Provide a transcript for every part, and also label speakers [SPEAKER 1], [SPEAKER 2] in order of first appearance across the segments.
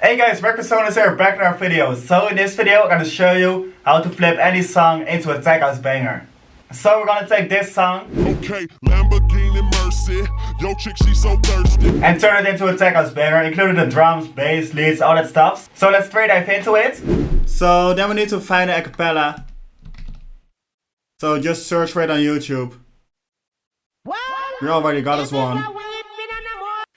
[SPEAKER 1] Hey guys, Sonance here, back in our video. So in this video, I'm gonna show you how to flip any song into a tech house banger. So we're gonna take this song,
[SPEAKER 2] Okay, Lamborghini Mercy, yo chick she so thirsty,
[SPEAKER 1] and turn it into a tech house banger, including the drums, bass, leads, all that stuff. So let's straight dive into it. So then we need to find an acapella. So just search for it on YouTube. We already got us one.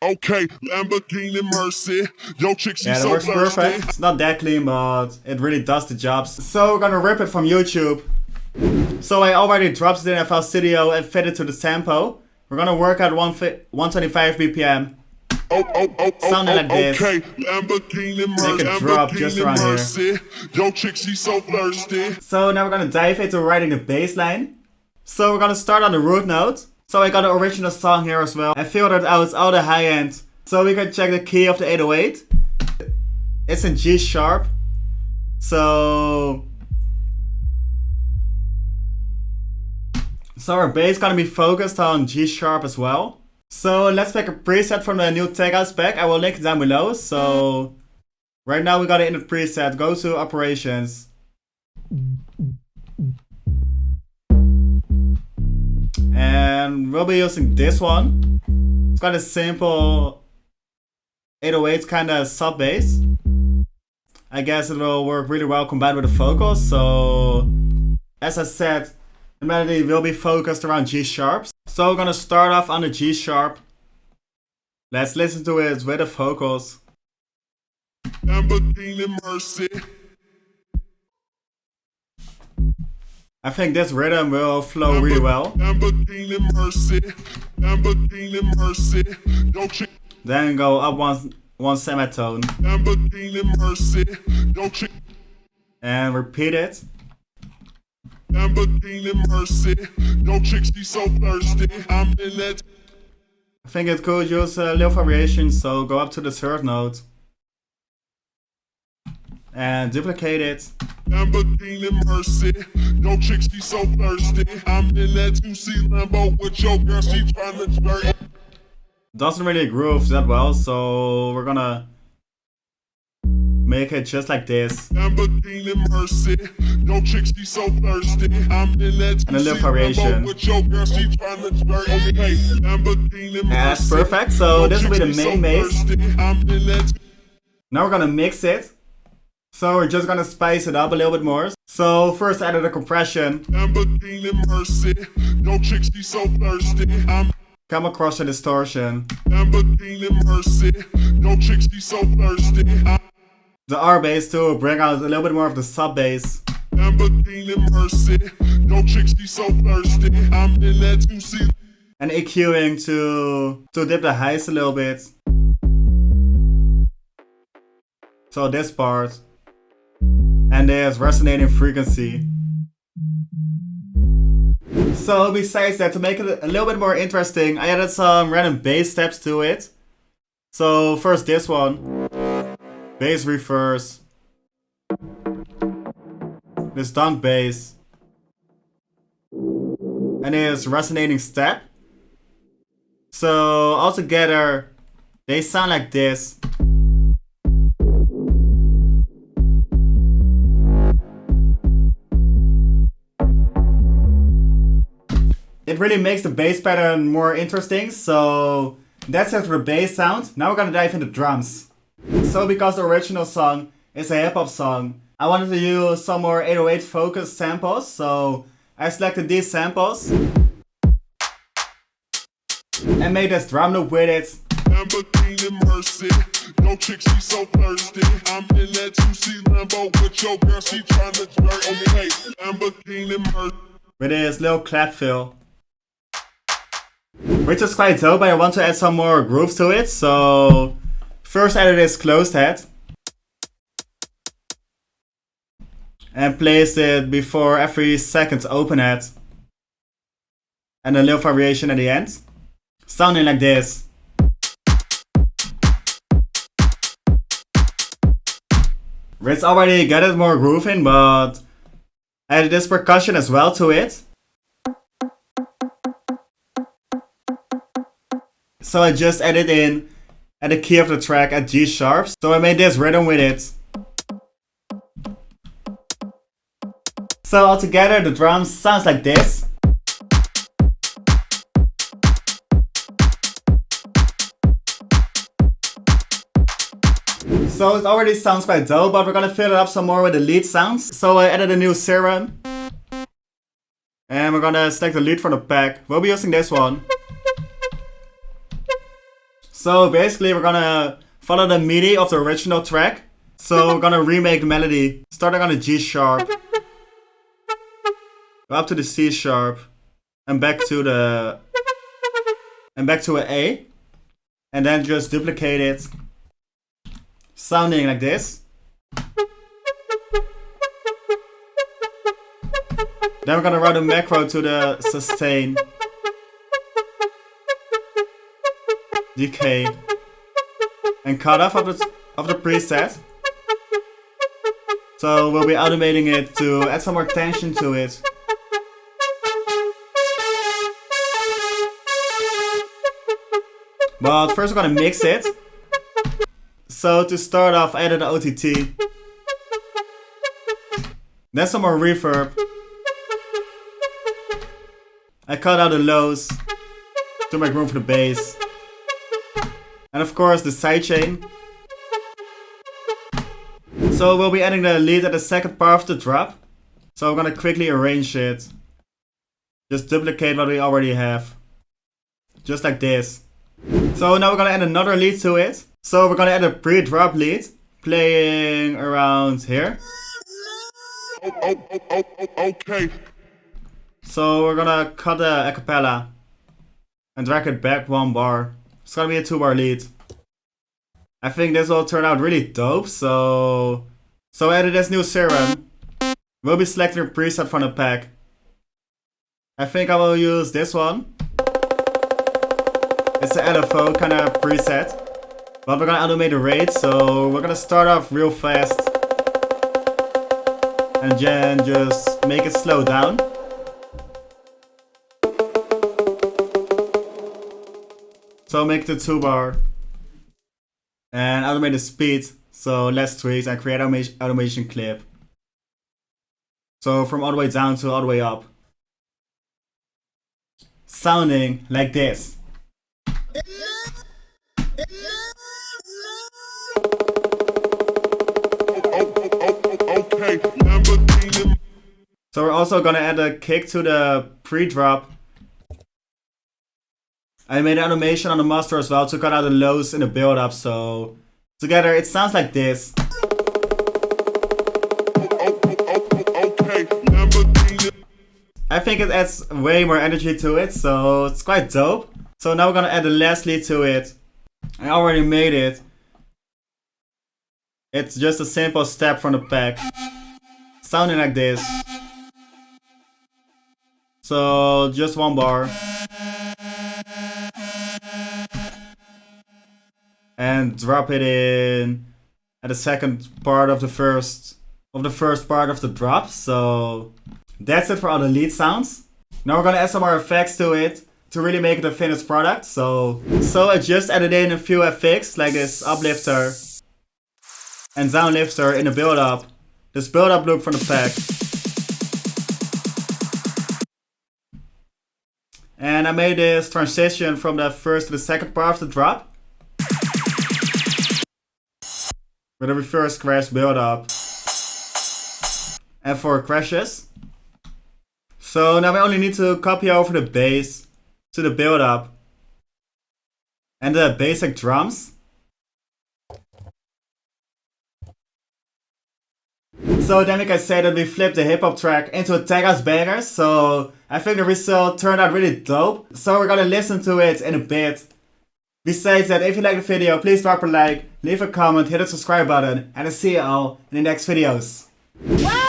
[SPEAKER 2] Okay, Lamborghini Mercy, yo chick she
[SPEAKER 1] Yeah, that
[SPEAKER 2] so
[SPEAKER 1] works
[SPEAKER 2] thirsty.
[SPEAKER 1] perfect. It's not that clean, but it really does the job. So we're gonna rip it from YouTube. So I already dropped it in FL Studio and fit it to the tempo. We're gonna work at 125 BPM. Sounding like this.
[SPEAKER 2] Okay, Lamborghini Mercy,
[SPEAKER 1] Make it drop just around here.
[SPEAKER 2] Mercy, yo chick she so thirsty.
[SPEAKER 1] So now we're gonna dive into writing the bass line. So we're gonna start on the root note. So I got the original song here as well. I filtered out all the high end. So we can check the key of the 808. It's in G sharp. So our bass gonna be focused on G sharp as well. So let's make a preset from the new tech house pack. I will link it down below. So right now we got it in the preset. Go to operations. And we'll be using this one. It's got a simple 808 kind of sub bass. I guess it will work really well combined with the vocals. So as I said, the melody will be focused around G sharps. So we're gonna start off on the G sharp. Let's listen to it with the vocals.
[SPEAKER 2] Lamborghini Mercy.
[SPEAKER 1] I think this rhythm will flow really well.
[SPEAKER 2] Lamborghini Mercy, Lamborghini Mercy, yo chick.
[SPEAKER 1] Then go up one semitone.
[SPEAKER 2] Lamborghini Mercy, yo chick.
[SPEAKER 1] And repeat it.
[SPEAKER 2] Lamborghini Mercy, yo chick she so thirsty. I'm in that.
[SPEAKER 1] I think it could use a little variation, so go up to the third note. And duplicate it.
[SPEAKER 2] Lamborghini Mercy, yo chick she so thirsty. I'm in that 2C Lambo with your girl, she tryna flirt.
[SPEAKER 1] Doesn't really groove that well, so we're gonna make it just like this.
[SPEAKER 2] Lamborghini Mercy, yo chick she so thirsty. I'm in that 2C
[SPEAKER 1] And a little variation.
[SPEAKER 2] Lambo with your girl, she tryna flirt. Okay, Lamborghini Mercy.
[SPEAKER 1] Yeah, that's perfect. So this will be the main bass. Now we're gonna mix it. So we're just gonna spice it up a little bit more. So first added a compression.
[SPEAKER 2] Lamborghini Mercy, yo chick she so thirsty.
[SPEAKER 1] Come across a distortion.
[SPEAKER 2] Lamborghini Mercy, yo chick she so thirsty.
[SPEAKER 1] The R bass to bring out a little bit more of the sub bass.
[SPEAKER 2] Lamborghini Mercy, yo chick she so thirsty. I'm in that 2C.
[SPEAKER 1] And EQing to dip the highs a little bit. So this part. And there's resonating frequency. So besides that, to make it a little bit more interesting, I added some random bass steps to it. So first this one. Bass reverse. This dunk bass. And this resonating step. So altogether, they sound like this. It really makes the bass pattern more interesting, so that's it for the bass sound. Now we're gonna dive into drums. So because the original song is a hip-hop song, I wanted to use some more 808 focused samples, so I selected these samples and made this drum loop with it.
[SPEAKER 2] Lamborghini Mercy, yo chick she so thirsty. I'm in that 2C Lambo with your girl, she tryna flirt. Okay, Lamborghini Mercy.
[SPEAKER 1] With this little clap fill. Which is quite dope, but I want to add some more grooves to it, so first added this closed head. And placed it before every second open head. And a little variation at the end. Sounding like this. It's already got it more groove in, but I added this percussion as well to it. So I just added in at the key of the track at G sharp. So I made this rhythm with it. So altogether the drums sounds like this. So it already sounds quite dope, but we're gonna fill it up some more with the lead sounds. So I added a new serum. And we're gonna select the lead from the pack. We'll be using this one. So basically we're gonna follow the MIDI of the original track. So we're gonna remake the melody, starting on the G sharp. Go up to the C sharp. And back to the... And back to an A. And then just duplicate it. Sounding like this. Then we're gonna run a macro to the sustain, decay, and cut off of the preset. So we'll be automating it to add some more tension to it. But first we're gonna mix it. So to start off, I added an OTT. Then some more reverb. I cut out the lows to make room for the bass. And of course the sidechain. So we'll be adding the lead at the second part of the drop. So we're gonna quickly arrange it. Just duplicate what we already have. Just like this. So now we're gonna add another lead to it. So we're gonna add a pre-drop lead. Playing around here.
[SPEAKER 2] Okay.
[SPEAKER 1] So we're gonna cut the acapella and drag it back 1 bar. It's gonna be a 2-bar lead. I think this will turn out really dope, so I added this new serum. We'll be selecting a preset from the pack. I think I will use this one. It's an LFO kind of preset. But we're gonna automate the rate, so we're gonna start off real fast. And then just make it slow down. So make the 2-bar and automate the speed, so less tweaks, and create automation clip. So from all the way down to all the way up. Sounding like this. So we're also gonna add a kick to the pre-drop. I made an animation on the master as well to cut out the lows in the build-up, so together it sounds like this. I think it adds way more energy to it, so it's quite dope. So now we're gonna add the last lead to it. I already made it. It's just a simple step from the pack. Sounding like this. So just 1 bar. And drop it in at the second part of the first part of the drop. So that's it for all the lead sounds. Now we're gonna add some more effects to it to really make it a finished product. So I just added in a few effects like this uplifter and downlifter in the build up. This build up loop from the pack. And I made this transition from the first to the second part of the drop. With a reverse crash build up. And 4 crashes. So now we only need to copy over the bass to the build up. And the basic drums. So then we can say that we flipped the hip hop track into a tag house banger. So I think the result turned out really dope. So we're gonna listen to it in a bit. Besides that, if you like the video, please drop a like, leave a comment, hit the subscribe button, and I'll see you all in the next videos.
[SPEAKER 3] Wow!